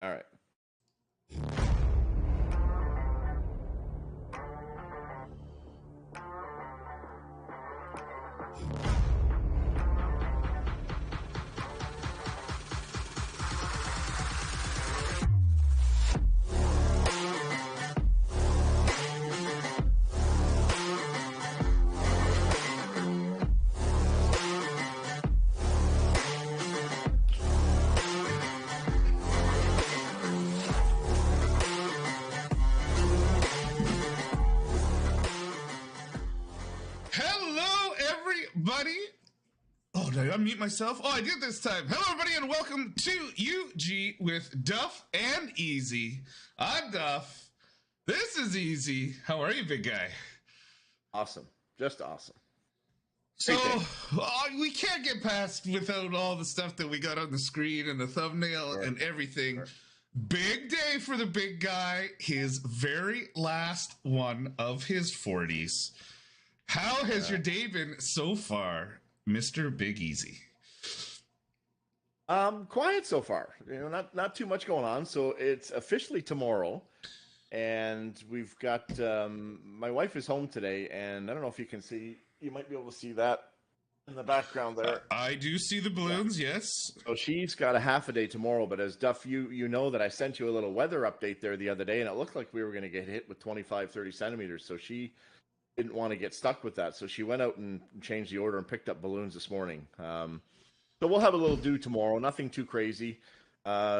All right. Hello, everybody. Oh, did I unmute myself? Oh, I did this time. Hello, everybody, and welcome to UG with Duff and Eazzzy. I'm Duff. This is Eazzzy. How are you, big guy? Awesome. Just awesome. So, we can't get past without all the stuff that we got on the screen and the thumbnail and everything. Sure. Big day for the big guy. His very last one of his 40s. How has your day been so far, Mr. Big Eazzzy? Quiet so far. Not too much going on. So it's officially tomorrow, and we've got my wife is home today, and I don't know if you can see. You might be able to see that in the background there. I do see the balloons. Yes. So she's got a half a day tomorrow. But as Duff, you know that I sent you a little weather update there the other day, and it looked like we were going to get hit with 25, 30 centimeters. So she didn't want to get stuck with that, so she went out and changed the order and picked up balloons this morning. So we'll have a little do tomorrow, nothing too crazy.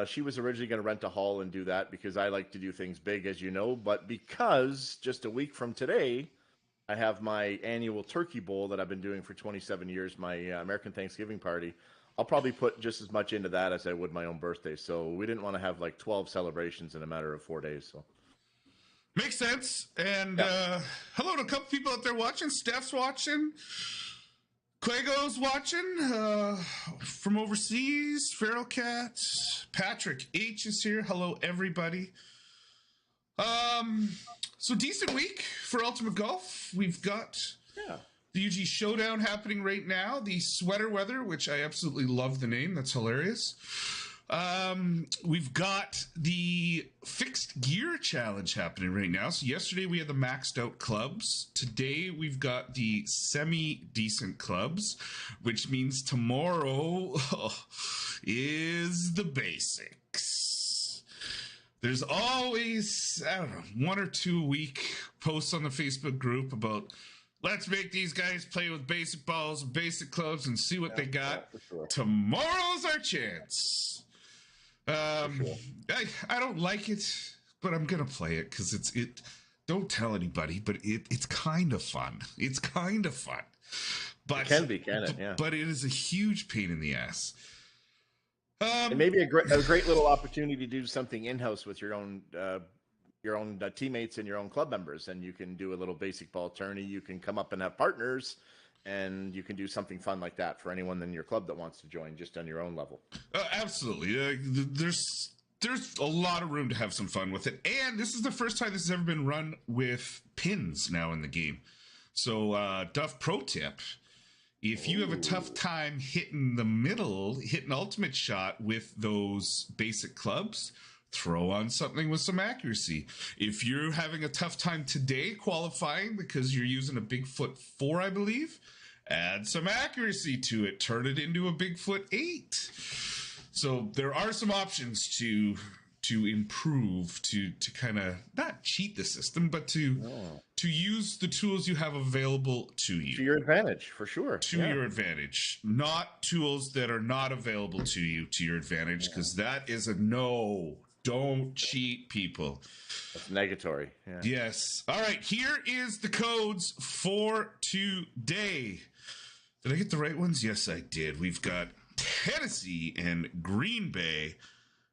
She was originally going to rent a hall and do that because I like to do things big, as you know, but because just a week from today, I have my annual turkey bowl that I've been doing for 27 years, my American Thanksgiving party. I'll probably put just as much into that as I would my own birthday, so we didn't want to have like 12 celebrations in a matter of 4 days, so... Makes sense. And hello to a couple people out there watching. Steph's watching. Quago's watching from overseas. Feral Cat. Patrick H is here. Hello, everybody. So decent week for Ultimate Golf. We've got the UG Showdown happening right now. The Sweater Weather, which I absolutely love the name. That's hilarious. We've got the Fixed Gear Challenge happening right now. So yesterday we had the maxed out clubs. Today we've got the semi-decent clubs, which means tomorrow is the basics. There's always, I don't know, 1 or 2 a week posts on the Facebook group about let's make these guys play with basic balls and basic clubs and see what they got. Sure. Tomorrow's our chance. I don't like it, but I'm gonna play it because it. Don't tell anybody, but it's kind of fun. It's kind of fun, but it can be, can it? Yeah. But it is a huge pain in the ass. And maybe a great little opportunity to do something in house with your own teammates and your own club members, and you can do a little basic ball tourney. You can come up and have partners. And you can do something fun like that for anyone in your club that wants to join, just on your own level. Absolutely. There's a lot of room to have some fun with it. And this is the first time this has ever been run with pins now in the game. So, Duff, pro tip. If you have a tough time hitting the middle, hit an ultimate shot with those basic clubs, throw on something with some accuracy. If you're having a tough time today qualifying because you're using a Bigfoot 4, I believe, add some accuracy to it. Turn it into a Bigfoot 8. So there are some options to improve, to kind of not cheat the system, but to use the tools you have available to you. To your advantage, for sure. To your advantage. Not tools that are not available to you to your advantage, because that is a no. Don't cheat, people. That's negatory. Yeah. Yes. All right. Here is the codes for today. Did I get the right ones? Yes, I did. We've got Tennessee and Green Bay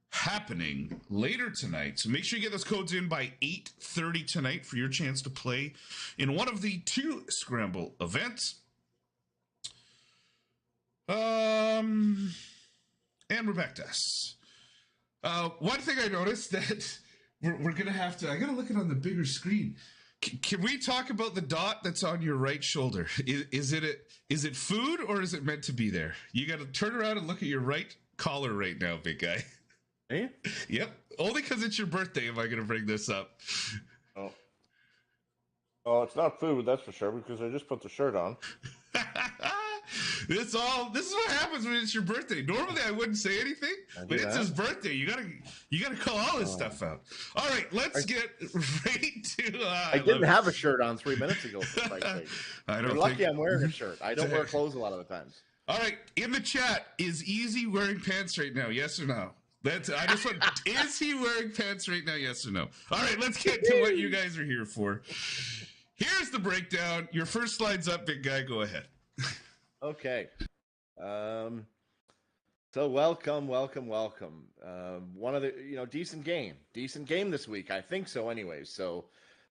happening later tonight. So make sure you get those codes in by 8:30 tonight for your chance to play in one of the 2 scramble events. And we're back to us. One thing I noticed that we're going to have to, I got to look it on the bigger screen. Can we talk about the dot that's on your right shoulder? Is it food or is it meant to be there? You got to turn around and look at your right collar right now, big guy. Eh? Yep. Only because it's your birthday am I going to bring this up. Oh. Oh, it's not food, that's for sure, because I just put the shirt on. This is what happens when it's your birthday. Normally I wouldn't say anything, but it's his birthday. You gotta call all this stuff out. All right, let's get right to. I didn't have a shirt on 3 minutes ago. For Christ's sake. You're lucky I'm wearing a shirt. I don't wear clothes a lot of the times. All right, in the chat, is Eazzzy wearing pants right now? Yes or no? Is he wearing pants right now? Yes or no? All right, let's get to what you guys are here for. Here's the breakdown. Your first slide's up, big guy. Go ahead. Okay. So welcome. One of the, decent game this week. I think so anyways. So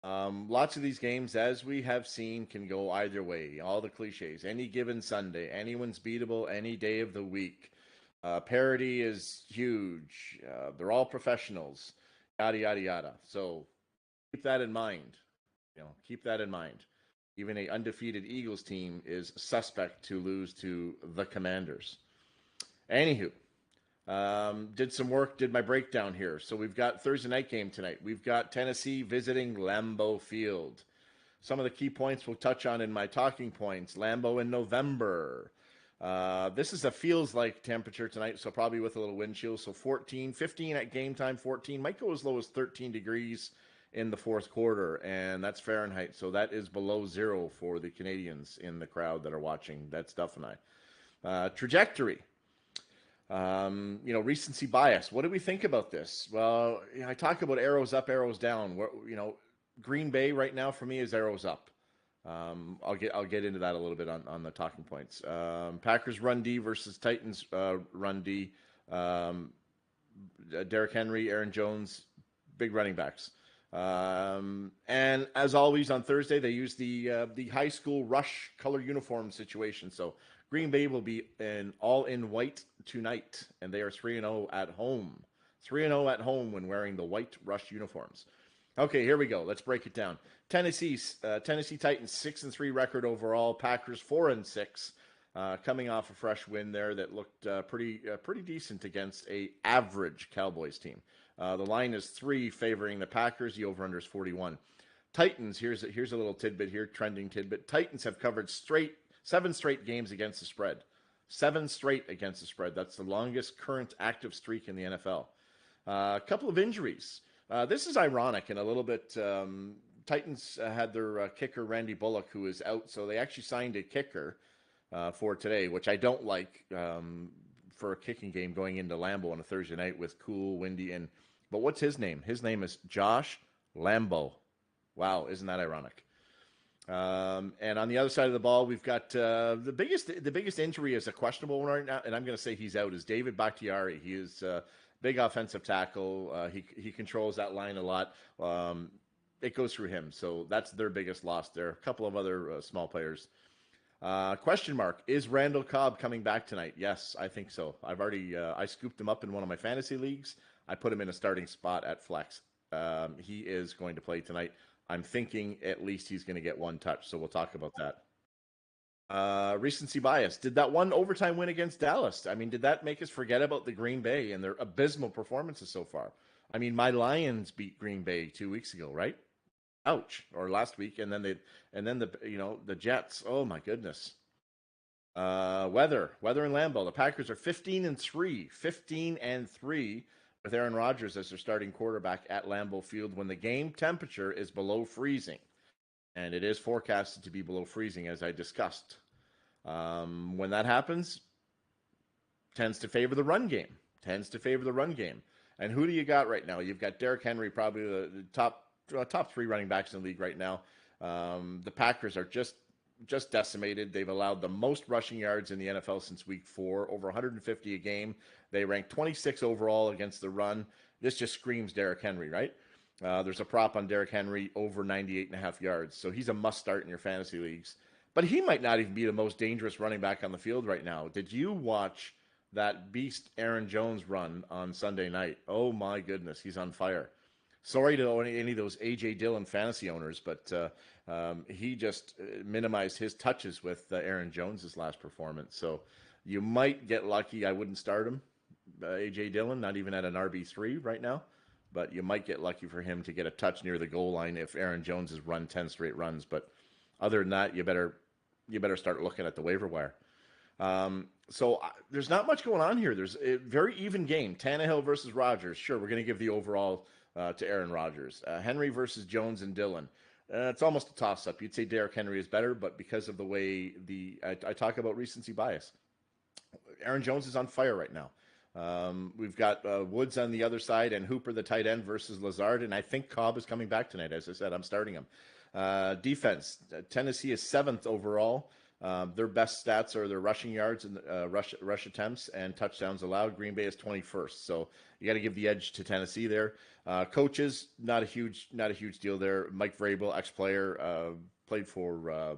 lots of these games, as we have seen, can go either way. All the cliches, any given Sunday, anyone's beatable any day of the week. Parity is huge. They're all professionals, yada, yada, yada. So keep that in mind. Keep that in mind. Even a undefeated Eagles team is suspect to lose to the Commanders. Anywho, did my breakdown here. So we've got Thursday night game tonight. We've got Tennessee visiting Lambeau Field. Some of the key points we'll touch on in my talking points. Lambeau in November. This is a feels-like temperature tonight, so probably with a little wind chill. So 14, 15 at game time, 14. Might go as low as 13 degrees in the fourth quarter, and that's Fahrenheit, so that is below zero for the Canadians in the crowd that are watching. That's Duff and I. Trajectory. Recency bias. What do we think about this? Well, I talk about arrows up, arrows down. Green Bay right now for me is arrows up. I'll get into that a little bit on the talking points. Packers run D versus Titans run D. Derrick Henry, Aaron Jones, big running backs. And as always on Thursday, they use the high school rush color uniform situation. So Green Bay will be all in white tonight, and they are 3-0 at home. 3-0 at home when wearing the white rush uniforms. Okay, here we go. Let's break it down. Tennessee Titans 6-3 record overall. Packers 4-6, coming off a fresh win there that looked pretty decent against a average Cowboys team. The line is 3 favoring the Packers. The over/under is 41. Titans, here's a little tidbit here, trending tidbit. Titans have covered 7 straight games against the spread. 7 straight against the spread. That's the longest current active streak in the NFL. A couple of injuries. This is ironic and a little bit. Titans had their kicker, Randy Bullock, who is out. So they actually signed a kicker for today, which I don't like for a kicking game going into Lambeau on a Thursday night with cool, windy, but what's his name? His name is Josh Lambeau. Wow, isn't that ironic? And on the other side of the ball, we've got the biggest injury is a questionable one right now, and I'm going to say he's out, is David Bakhtiari. He is big offensive tackle. He controls that line a lot. It goes through him, so that's their biggest loss there. A couple of other small players. Question mark, is Randall Cobb coming back tonight? Yes, I think so. I've already I scooped him up in one of my fantasy leagues. I put him in a starting spot at flex. He is going to play tonight. I'm thinking at least he's going to get 1 touch, so we'll talk about that. Recency bias. Did that one overtime win against Dallas, did that make us forget about the Green Bay and their abysmal performances so far? My Lions beat Green Bay 2 weeks ago, right? Ouch. Or last week, and then the Jets. Oh my goodness. Weather in Lambeau. The Packers are 15-3. 15-3. With Aaron Rodgers as their starting quarterback at Lambeau Field when the game temperature is below freezing. And it is forecasted to be below freezing, as I discussed. When that happens, tends to favor the run game. And who do you got right now? You've got Derrick Henry, probably the top 3 running backs in the league right now. The Packers are just decimated. They've allowed the most rushing yards in the NFL since week 4, over 150 a game. They rank 26 overall against the run. This just screams Derrick Henry, right? There's a prop on Derrick Henry over 98.5 yards. So he's a must start in your fantasy leagues. But he might not even be the most dangerous running back on the field right now. Did you watch that beast Aaron Jones run on Sunday night? Oh my goodness, he's on fire. Sorry to any of those A.J. Dillon fantasy owners, but he just minimized his touches with Aaron Jones' last performance. So you might get lucky. I wouldn't start him. AJ Dillon, not even at an RB3 right now. But you might get lucky for him to get a touch near the goal line if Aaron Jones has run 10 straight runs. But other than that, you better start looking at the waiver wire. There's not much going on here. There's a very even game. Tannehill versus Rodgers. Sure, we're going to give the overall to Aaron Rodgers. Henry versus Jones and Dillon. It's almost a toss-up. You'd say Derrick Henry is better, but because of the way I talk about recency bias, Aaron Jones is on fire right now. We've got Woods on the other side and Hooper, the tight end, versus Lazard, and I think Cobb is coming back tonight. As I said, I'm starting him. Defense, Tennessee is 7th overall. Their best stats are their rushing yards and rush attempts and touchdowns allowed. Green Bay is 21st, so you got to give the edge to Tennessee there. Coaches, not a huge deal there. Mike Vrabel, ex-player, played for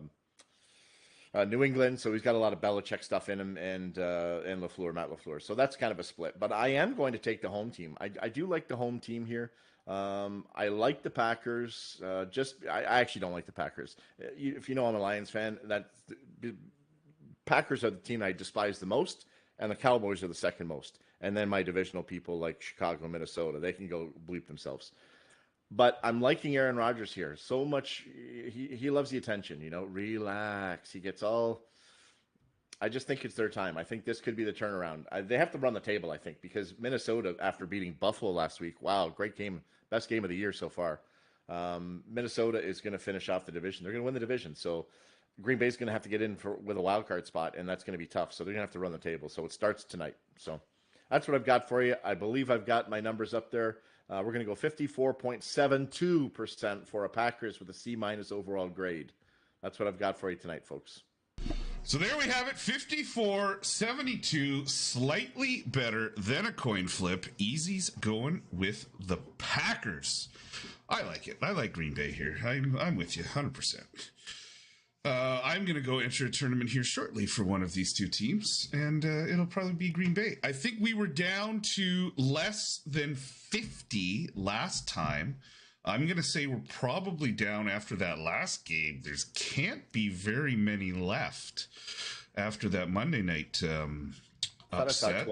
New England, so he's got a lot of Belichick stuff in him, and Matt LaFleur. So that's kind of a split. But I am going to take the home team. I do like the home team here. I like the Packers. I actually don't like the Packers. If you know I'm a Lions fan, Packers are the team I despise the most, and the Cowboys are the second most. And then my divisional people like Chicago, Minnesota, they can go bleep themselves. But I'm liking Aaron Rodgers here so much. He loves the attention, relax. He gets all. I just think it's their time. I think this could be the turnaround. They have to run the table, I think, because Minnesota, after beating Buffalo last week, wow, great game. Best game of the year so far. Minnesota is going to finish off the division. They're going to win the division. So Green Bay's going to have to get in with a wild card spot, and that's going to be tough. So they're going to have to run the table. So it starts tonight. So that's what I've got for you. I believe I've got my numbers up there. We're going to go 54.72% for a Packers with a C- overall grade. That's what I've got for you tonight, folks. So there we have it, 54-72, slightly better than a coin flip. Eazzy's going with the Packers. I like it. I like Green Bay here. I'm with you 100%. I'm going to go enter a tournament here shortly for one of these two teams, and it'll probably be Green Bay. I think we were down to less than 50 last time. I'm going to say we're probably down after that last game. There can't be very many left after that Monday night upset.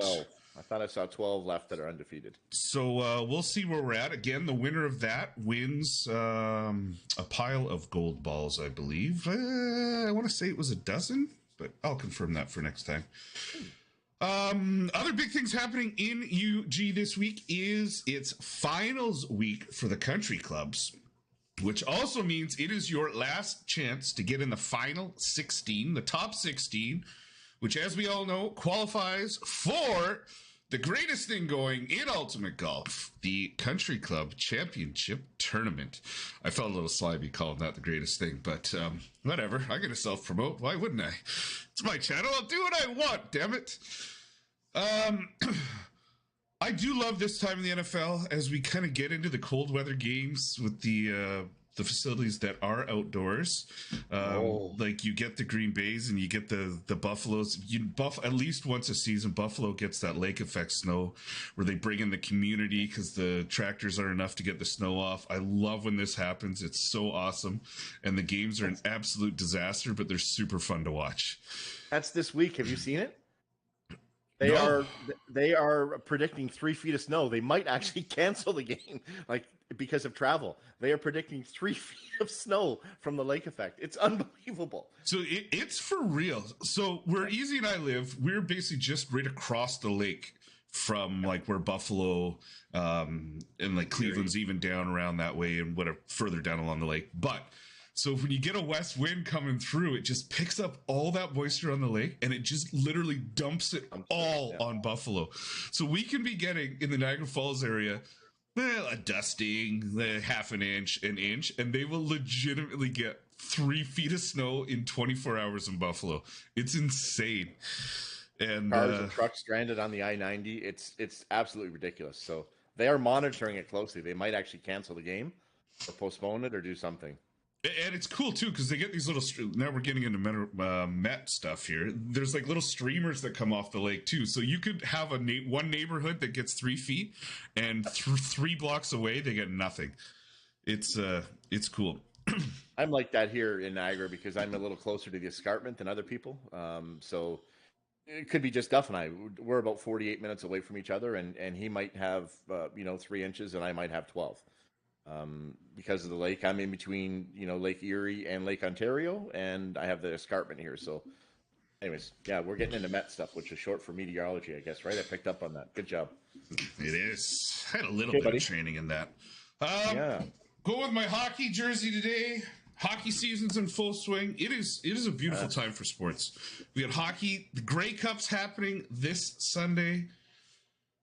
I thought I saw 12 left that are undefeated. So we'll see where we're at. Again, the winner of that wins a pile of gold balls, I believe. I want to say it was a dozen, but I'll confirm that for next time. Other big things happening in UG this week is it's finals week for the country clubs, which also means it is your last chance to get in the final 16, the top 16, which, as we all know, qualifies for the greatest thing going in Ultimate Golf, the Country Club Championship Tournament. I felt a little slimy calling that the greatest thing, but whatever. I get to self-promote. Why wouldn't I? It's my channel. I'll do what I want, damn it. I do love this time in the NFL as we kind of get into the cold weather games with the facilities that are outdoors. Like you get the Green Bays and you get the Buffaloes. At least once a season, Buffalo gets that lake effect snow where they bring in the community because the tractors aren't enough to get the snow off. I love when this happens. It's so awesome. And the games are an absolute disaster, but they're super fun to watch. That's this week. Have you seen it? They are predicting 3 feet of snow. They might actually cancel the game, because of travel. They are predicting 3 feet of snow from the lake effect. It's unbelievable. So it's for real. So where Eazzzy and I live, we're basically just right across the lake from where Buffalo and Cleveland's even down around that way and whatever further down along the lake. But so when you get a west wind coming through, it just picks up all that moisture on the lake and it just literally dumps it all on Buffalo. So we can be getting in the Niagara Falls area, a dusting, half an inch, and they will legitimately get 3 feet of snow in 24 hours in Buffalo. It's insane. And cars and trucks stranded on the I-90. It's absolutely ridiculous. So they are monitoring it closely. They might actually cancel the game or postpone it or do something. And it's cool, too, because they get these little... Now we're getting into Met stuff here. There's, little streamers that come off the lake, too. So you could have one neighborhood that gets 3 feet, and 3 blocks away, they get nothing. It's cool. I'm like that here in Niagara because I'm a little closer to the escarpment than other people. So it could be just Duff and I. We're about 48 minutes away from each other, and he might have 3 inches, and I might have 12. Because of the lake, I'm in between Lake Erie and Lake Ontario, and I have the escarpment here. So, anyways, yeah, we're getting into Met stuff, which is short for meteorology, I guess, right? I picked up on that. Good job. It is. I had a little Okay, bit buddy. of training in that. Yeah. Go with my hockey jersey today. Hockey season's in full swing. It is a beautiful time for sports. We got hockey. The Grey Cup's happening this Sunday.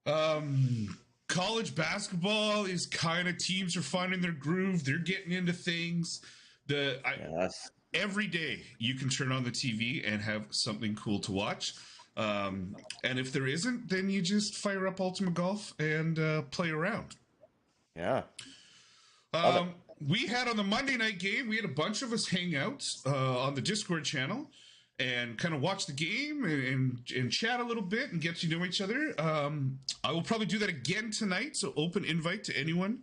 College basketball is kind of, teams are finding their groove. They're getting into things. Yes. Every day you can turn on the TV and have something cool to watch. And if there isn't, then you just fire up Ultimate Golf and play around. Yeah. We had on the Monday night game, we had a bunch of us hang out on the Discord channel and kind of watch the game and chat a little bit and get to know each other. I will probably do that again tonight, so open invite to anyone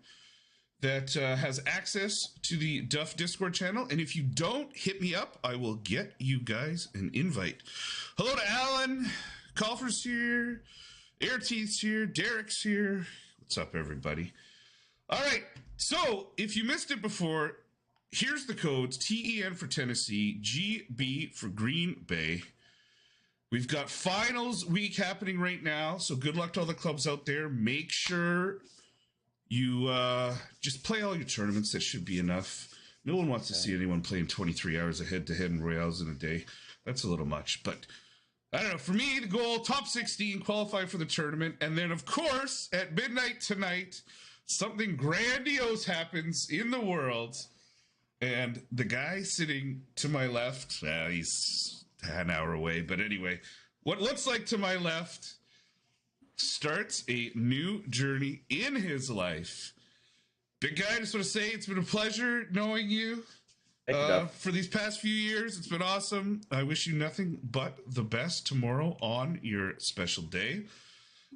that has access to the Duff Discord channel. And if you don't, hit me up. I will get you guys an invite. Hello to Alan. Golfer's here. Airteeth's here. Derek's here. What's up, everybody? All right. So if you missed it before, here's the codes. TEN for Tennessee. GB for Green Bay. We've got finals week happening right now. So good luck to all the clubs out there. Make sure you just play all your tournaments. That should be enough. No one wants to see anyone playing 23 hours of head-to-head and royales in a day. That's a little much. But I don't know. For me, the goal, top 16, qualify for the tournament. And then, of course, at midnight tonight, something grandiose happens in the world. And the guy sitting to my left, he's an hour away. But anyway, what looks like to my left starts a new journey in his life. Big guy, I just want to say it's been a pleasure knowing you for these past few years. It's been awesome. I wish you nothing but the best tomorrow on your special day.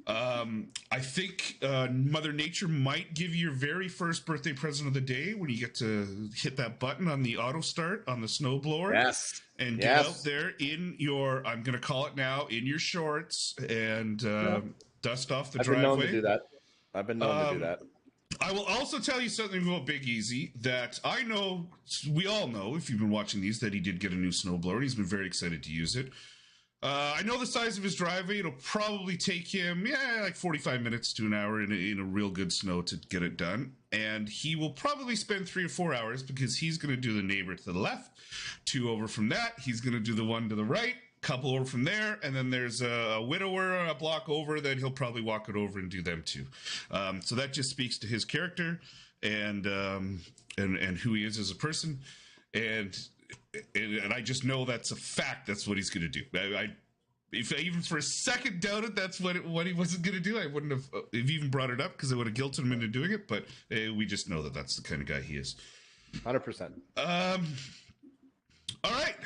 I think Mother Nature might give you your very first birthday present of the day when you get to hit that button on the auto start on the snowblower. Yes. And get out there in your, I'm going to call it now, in your shorts and dust off the driveway. I've been known to do that. I've been known to do that. I will also tell you something about Big Eazzzy that I know, we all know, if you've been watching these, that he did get a new snowblower. He's been very excited to use it. I know the size of his driveway. It'll probably take him, like 45 minutes to an hour in a real good snow to get it done. And he will probably spend 3 or 4 hours because he's going to do the neighbor to the left, 2 over from that. He's going to do the one to the right, couple over from there, and then there's a widower a block over that he'll probably walk it over and do them too. So that just speaks to his character and who he is as a person. And I just know that's a fact. That's what he's going to do. If I even for a second doubted that's what he wasn't going to do, I wouldn't have even brought it up because I would have guilted him into doing it. But we just know that that's the kind of guy he is. 100%. All right.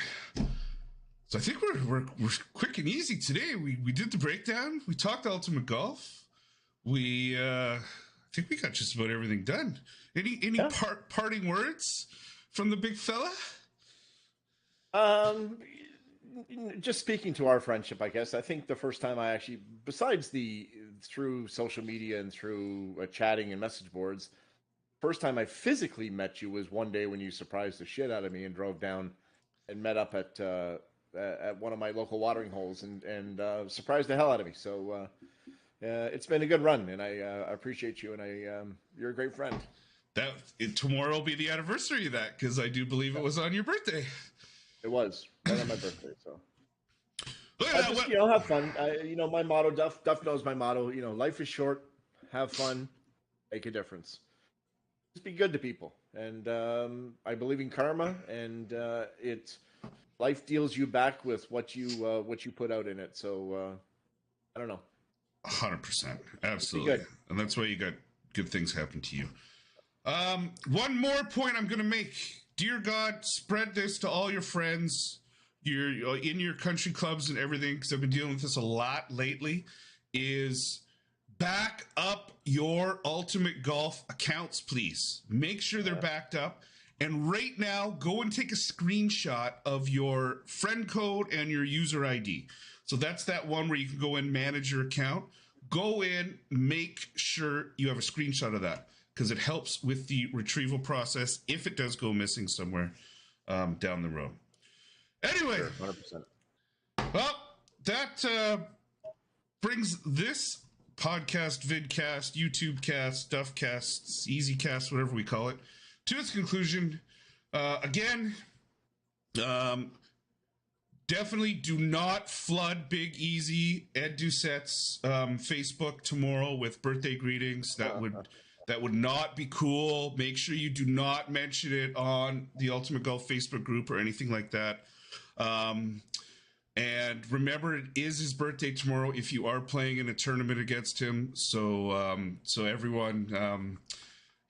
So I think we're quick and easy today. We did the breakdown. We talked Ultimate Golf. I think we got just about everything done. Any parting words from the big fella? Just speaking to our friendship, I guess. I think the first time I actually, besides through social media and through chatting and message boards, first time I physically met you was one day when you surprised the shit out of me and drove down and met up at one of my local watering holes and surprised the hell out of me. So it's been a good run, and I appreciate you, and you're a great friend. Tomorrow will be the anniversary of that because I do believe it was on your birthday. It was right on my birthday, so. Look at that. Just, have fun. My motto, Duff knows my motto. Life is short. Have fun. Make a difference. Just be good to people. And I believe in karma, and life deals you back with what you put out in it. So I don't know. 100%, absolutely, and that's why you got good things happen to you. One more point I'm going to make. Dear God, spread this to all your friends, in your country clubs and everything, because I've been dealing with this a lot lately, is back up your Ultimate Golf accounts, please. Make sure they're backed up. And right now, go and take a screenshot of your friend code and your user ID. So that's that one where you can go in, manage your account. Go in, make sure you have a screenshot of that because it helps with the retrieval process if it does go missing somewhere down the road. Anyway, Sure, 100%. Well, that brings this podcast, vidcast, YouTube cast, Duffcast, EazzzyCast, whatever we call it, to its conclusion. Again, definitely do not flood Big Eazzzy Ed Doucette's Facebook tomorrow with birthday greetings. That would not be cool. Make sure you do not mention it on the Ultimate Golf Facebook group or anything like that. And remember, it is his birthday tomorrow if you are playing in a tournament against him. So everyone,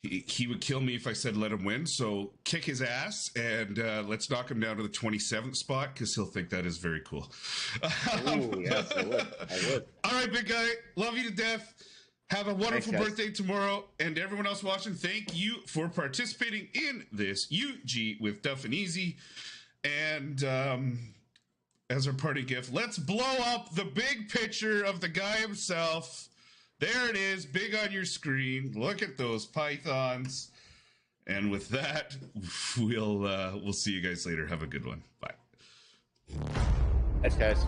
he would kill me if I said let him win. So kick his ass and let's knock him down to the 27th spot because he'll think that is very cool. Ooh, yes, I would. All right, big guy. Love you to death. Have a wonderful birthday tomorrow. And everyone else watching, thank you for participating in this UG with Duff and Eazzzy. And as our party gift, let's blow up the big picture of the guy himself. There it is, big on your screen. Look at those pythons. And with that, we'll see you guys later. Have a good one. Bye. Thanks, guys.